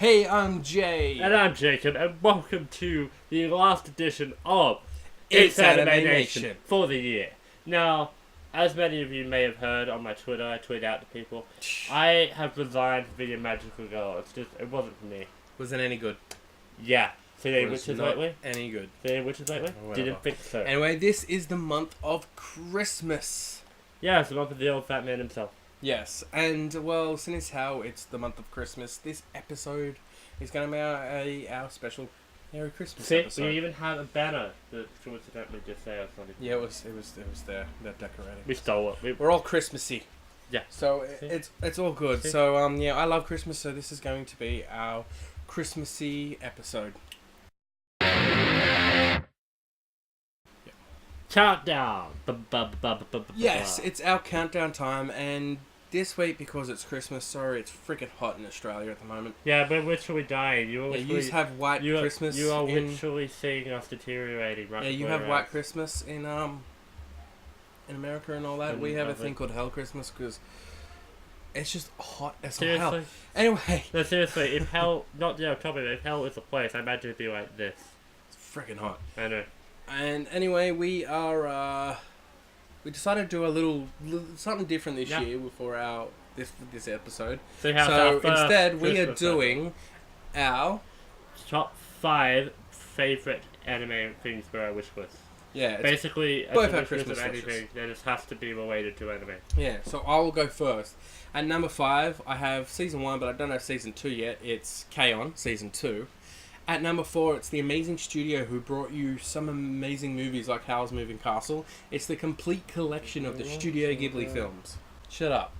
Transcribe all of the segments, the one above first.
Hey, I'm Jay. And I'm Jacob, and welcome to the last edition of It's Anime Anime Nation Nation. for the year. Now, as many of you may have heard on my Twitter, I tweet out to people, I have resigned from being a magical girl. It wasn't for me. Wasn't any good. Yeah. See any Was witches not lately? any good. See any witches lately? Whatever. Didn't think so. Anyway, this is the month of Christmas. Yeah, it's the month of the old fat man himself. Yes, and well, since how it's the month of Christmas, this episode is going to be our special Merry Christmas See, episode. we even have a banner that coincidentally just say us on it. Yeah, it was there. That decorating. We stole it. We're all Christmassy. Yeah. So See? it's all good. See? So yeah, I love Christmas. So this is going to be our Christmassy episode. Countdown. Yes, it's our countdown time, and this week, because it's Christmas, sorry, it's freaking hot in Australia at the moment. Yeah, we're literally dying. You have white Christmas. You are in, literally seeing us deteriorating right now. Yeah, you have white Christmas in America and all that. We have a thing called Hell Christmas because it's just hot as hell. Seriously? Anyway, No, seriously, if hell, not the October, if hell is a place, I imagine it'd be like this. it's freaking hot. I know. And anyway, we decided to do a little something different this year for our this episode. So instead, we are Christmas doing our top 5 favorite anime things for our wish list. yeah. It's, Basically, both as a our wish list Christmas of anything, wishes. that just has to be related to anime. yeah. So I will go first. At number 5, I have season 1, but I don't have season 2 yet. It's K-On! Season 2. At number 4, it's the amazing studio who brought you some amazing movies like Howl's Moving Castle. It's the complete collection of the Studio Ghibli films. Shut up.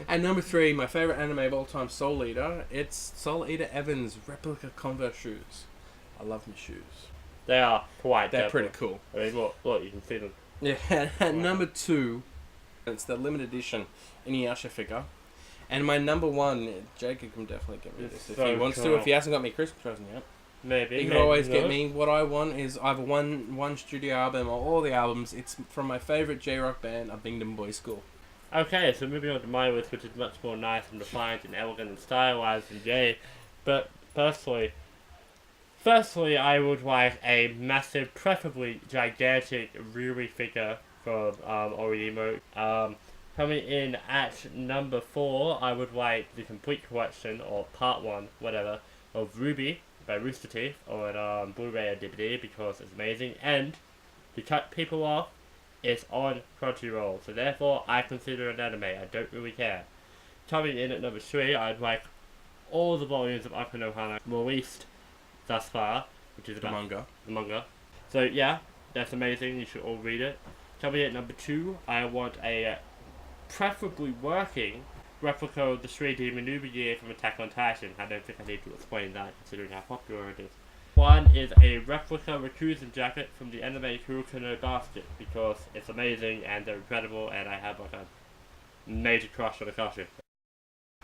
At number 3, my favourite anime of all time, Soul Eater. It's Soul Eater Evans' replica Converse shoes. I love my shoes. They are quite They're definitely. pretty cool. I mean, look, you can see them. Yeah, at number 2, it's the limited edition Inuyasha figure. And my number 1, Jacob can definitely get me this if So he wants to. cool. If he hasn't got me a Christmas present yet, Maybe. he can maybe always not. get me. What I want is either one studio album or all the albums. It's from my favourite J-Rock band, Abingdon Boys School. Okay, so moving on to my list, which is much more nice and refined and elegant and stylized than Jay. But firstly, I would like a massive, preferably gigantic Ruri figure from Orihimo. Coming in at number 4, I would like the complete collection, or part 1, whatever, of Ruby by Rooster Teeth on Blu-ray and DVD because it's amazing. And to cut people off, it's on Crunchyroll, so therefore I consider it an anime. I don't really care. Coming in at number 3, I'd like all the volumes of Aku no Hana released thus far, which is The about manga. the manga. So yeah, that's amazing. You should all read it. Coming in at number 2, I want a preferably working replica of the 3D maneuver gear from Attack on Titan. I don't think I need to explain that considering how popular it is. One is a replica Rikuzen jacket from the anime Kuroko no Basket because it's amazing and they're incredible and I have like a major crush on the costume.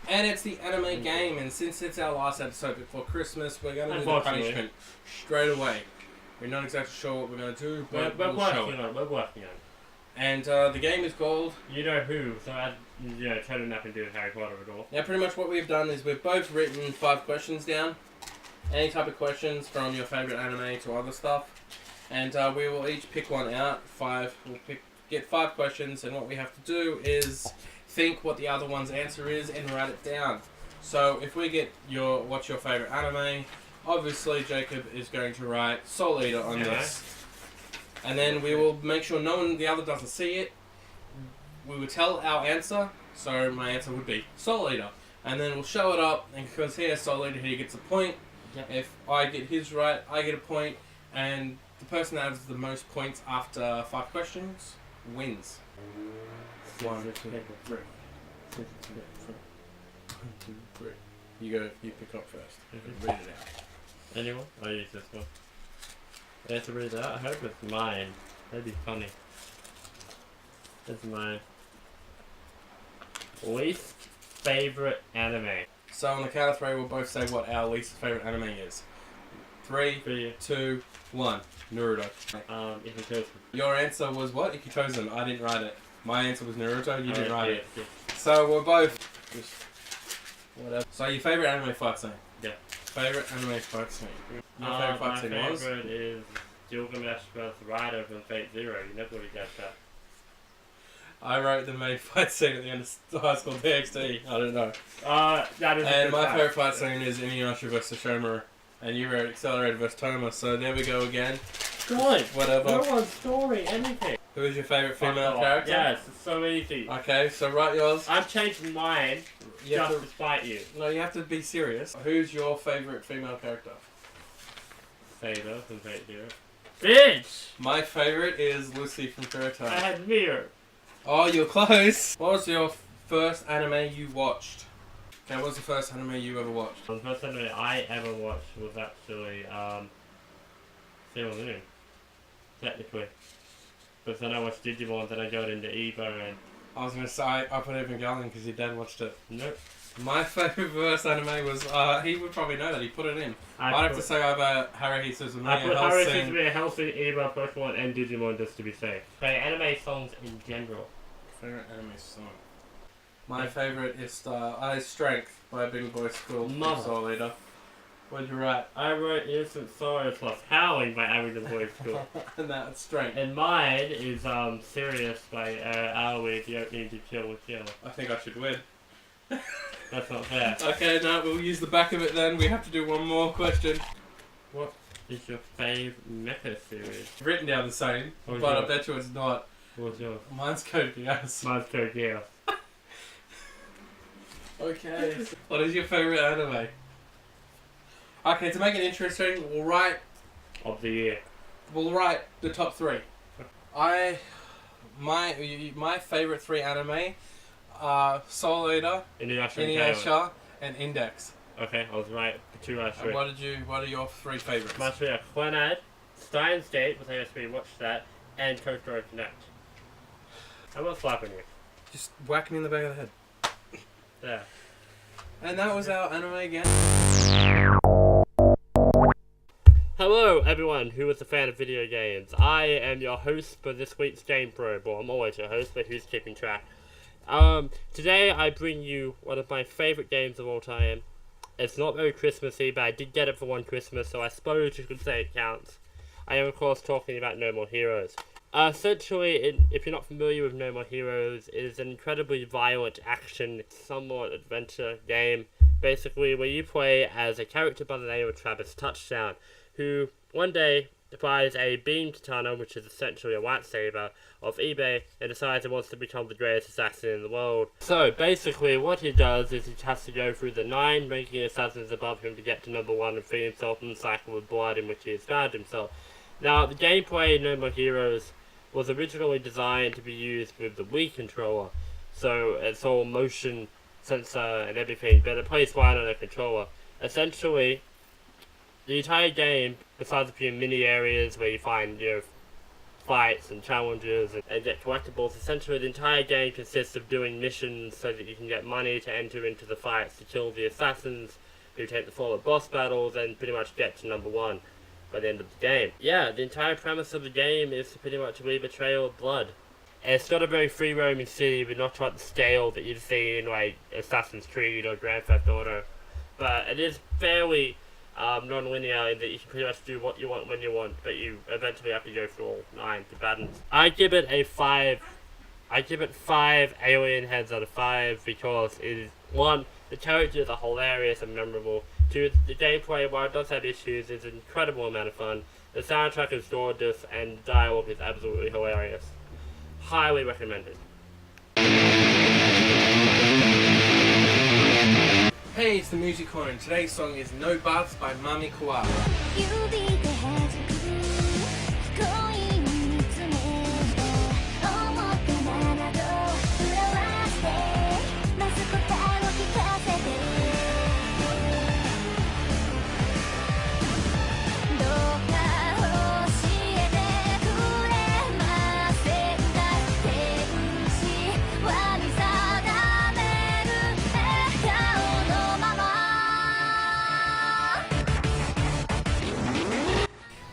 And it's the anime game, and since it's our last episode before Christmas, we're going to do the Unfortunately. punishment straight away. We're not exactly sure what we're going to do, We're but we'll show working it. on it. We're working on it. And the game is called... You know who, so I try to nothing to do with Harry Potter at all. Now, pretty much what we've done is we've both written 5 questions down. Any type of questions from your favourite anime to other stuff. And we will each pick one out. Get 5 questions, and what we have to do is think what the other one's answer is and write it down. So if we get what's your favourite anime, obviously Jacob is going to write Soul Eater on this. And then we will make sure the other doesn't see it. We will tell our answer. So my answer would be Soul Eater. And then we'll show it up, and because here Soul Eater, he gets a point. Yep. If I get his right, I get a point. And the person that has the most points after 5 questions wins. 1, 2, 3. 1, 2, 3. You pick up first. Read it out. Anyone? I'll use this one. I have to read that. I hope it's mine. That'd be funny. It's my least favorite anime. So on the count of 3, we'll both say what our least favourite anime is. 3, 2, 1. Naruto. Ikitosen. Your answer was what? Ikitosen. I didn't write it. My answer was Naruto. You didn't write it. Yeah. So we're both just whatever. So your favourite anime fight scene? Yeah. Favorite anime fight scene? Your favorite fight scene my was? favorite is Gilgamesh vs. Rider from Fate Zero. You never would have guessed that. I wrote the main fight scene at the end of High School DxD. I don't know. That is. And my favourite fight scene is Inuyasha vs. Shomaru. And you wrote Accelerated vs. Toma, so there we go again. Good. Whatever. No one's story, anything. Who is your favourite female character? Yes, it's so easy. Okay, so write yours. I'm changing mine just to spite you. No, you have to be serious. Who's your favourite female character? Saber from Fate Zero. Bitch! My favourite is Lucy from I Fairytale. had Mirror. Oh, you're close. What was your first anime you watched? Okay, what was the first anime you ever watched? The first anime I ever watched was actually Sailor Moon, technically. But then I watched Digimon, then I got into Evo, and I was gonna say I put Evangelion because your dad watched it. nope. My favourite first anime was he would probably know that he put it in. I'd have to say either Haruhi Suzumiya, I put Haruhi Hellsing. Suzumiya, Hellsing, Evo, Pokemon, and Digimon just to be safe. Okay, anime songs in general. Favorite anime song. My favourite is Strength by Big Boy School. Mother. Soul Eater. What'd you write? I wrote Innocent Sorrow plus Howling by Abingdon Boys School. And that's Strength. And mine is Sirius by Aoi, the opening to Kill with Kill. I think I should win. That's not fair. Okay, no, we'll use the back of it then. We have to do one more question. What is your fave mecha series? Written down the same, What was but I yours? bet you it's not. What's yours? Mine's Code Geass. Mine's Code Geass. Okay. What is your favourite anime? Okay, to make it interesting, we'll write Of the year. the top three. My favourite three anime are Soul Eater, Inuyasha, and Index. Okay, I was right. The two last three. And what are your three favourites? My three are Clannad, Steins Gate, which I guess we watched that, and Totoro Connect. I'm not slapping you. Just whack me in the back of the head. There. And that was our anime again. Hello, everyone who is a fan of video games. I am your host for this week's Game Probe. Well, I'm always your host, but who's keeping track? Today I bring you one of my favourite games of all time. It's not very Christmassy, but I did get it for one Christmas, so I suppose you could say it counts. I am, of course, talking about No More Heroes. Essentially, if you're not familiar with No More Heroes, it is an incredibly violent action, somewhat adventure game, basically where you play as a character by the name of Travis Touchdown, who one day buys a beam katana, which is essentially a lightsaber, off eBay, and decides he wants to become the greatest assassin in the world. So, basically, what he does is he has to go through the 9 ranking assassins above him to get to number 1 and free himself from the cycle of blood in which he has found himself. Now, the gameplay in No More Heroes was originally designed to be used with the Wii controller, so it's all motion sensor and everything, but it plays fine on a controller. Essentially, the entire game, besides a few mini areas where you find, fights and challenges and get collectibles, essentially the entire game consists of doing missions so that you can get money to enter into the fights to kill the assassins who take the form of boss battles and pretty much get to number 1 by the end of the game. Yeah, the entire premise of the game is to pretty much leave a trail of blood. And it's got a very free-roaming city, but not quite the scale that you'd see in, like, Assassin's Creed or Grand Theft Auto. But it is fairly non-linear in that you can pretty much do what you want when you want, but you eventually have to go through all 9 combatants. I give it 5 alien heads out of 5 because it is, 1, the characters are hilarious and memorable. 2, the gameplay, while it does have issues, is an incredible amount of fun. The soundtrack is gorgeous and the dialogue is absolutely hilarious. Highly recommended. Hey, it's the Music Corner, and today's song is No Bugs by Mami Koala.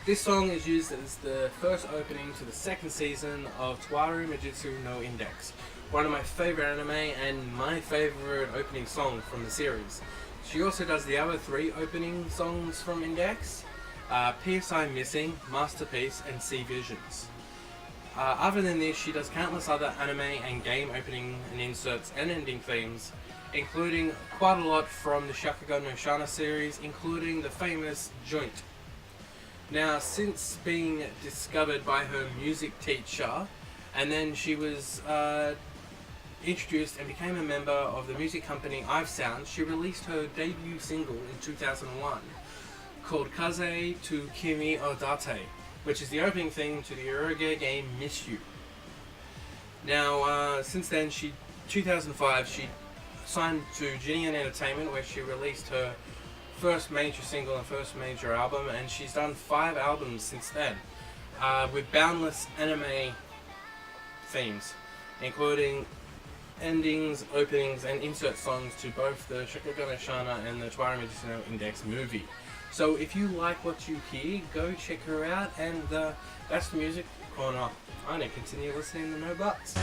This song is used as the first opening to the second season of Twaru Majitsu no Index, one of my favourite anime and my favourite opening song from the series. She also does the other 3 opening songs from Index, PSI Missing, Masterpiece, and Sea Visions. Other than this, she does countless other anime and game opening and inserts and ending themes, including quite a lot from the Shakugan no Shana series, including the famous Joint. Now, since being discovered by her music teacher, and then she was introduced and became a member of the music company I've Sound, she released her debut single in 2001 called Kaze to Kimi Odate, which is the opening theme to the Eroge game Miss You. Now, since then, 2005, she signed to Jinyan Entertainment, where she released her first major single and first major album, and she's done 5 albums since then, with boundless anime themes, including endings, openings, and insert songs to both the Shakugan no Shana and the Twilight Medicinal Index movie. So if you like what you hear, go check her out, and that's the Music Corner. I'm going to continue listening to No Buts.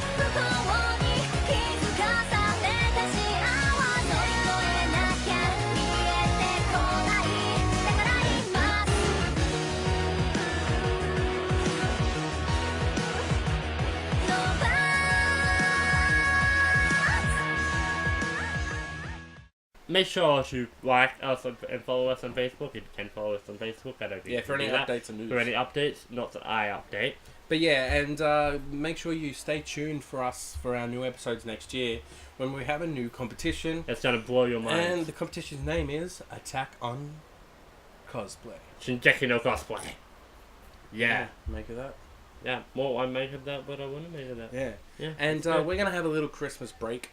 Make sure to like us and follow us on Facebook. You can follow us on Facebook. I don't think Yeah, you for can any do that. updates and news. For any updates, not that I update. But yeah, and make sure you stay tuned for us for our new episodes next year when we have a new competition. It's gonna blow your mind. And the competition's name is Attack on Cosplay. Shingeki no Cosplay. Yeah. Make of that. Yeah. Well, I make of that, but I want to make of that. Yeah. Yeah. And it's good. we're going to have a little Christmas break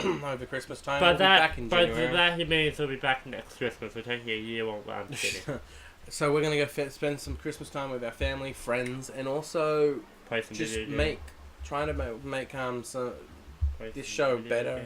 over Christmas time. But We'll be back in but January. that he means we'll be back next Christmas. We're taking a year long. I'm kidding. So we're going to go spend some Christmas time with our family, friends, and also Play some just video games. trying to make some. Play this some show video better.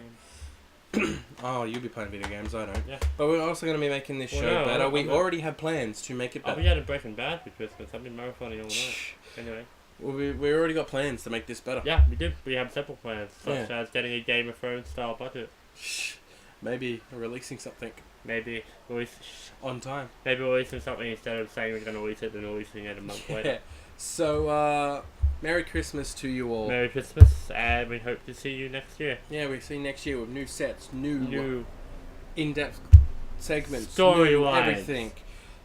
games. Oh, you'll be playing video games, I don't. Yeah. But we're also going to be making this Well, show no, better. We I'm- already have plans to make it Oh, better. we had a Breaking Bad for Christmas. I've been marathoning all night. Anyway. Well, we already got plans to make this better. Yeah, we did. We have several plans, such Yeah. as getting a Game of Thrones style budget. Maybe releasing something Maybe release, on time. maybe releasing something instead of saying we're going to release it and releasing it a month later. Yeah. So, Merry Christmas to you all. Merry Christmas, and we hope to see you next year. Yeah, we see you next year with new sets, new New in-depth segments, Story new lines. everything.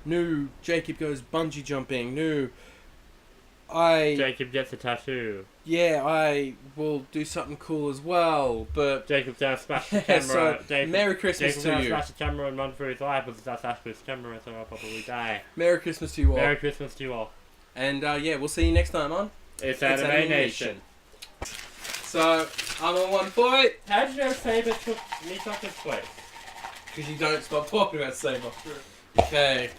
New Jacob goes bungee jumping. New Jacob gets a tattoo. I will do something cool as well. But Jacob's gonna smash the yeah, camera. so Merry Christmas Jacob's to gonna you. smash the camera and run through his life because that's Ashby's camera, so I'll probably die. Merry Christmas to you all. Merry Christmas to you all. And yeah, we'll see you next time on It's Anime Nation. So I'm on 1 point How did you say that took me off this place? because you don't stop talking about Saber. Okay.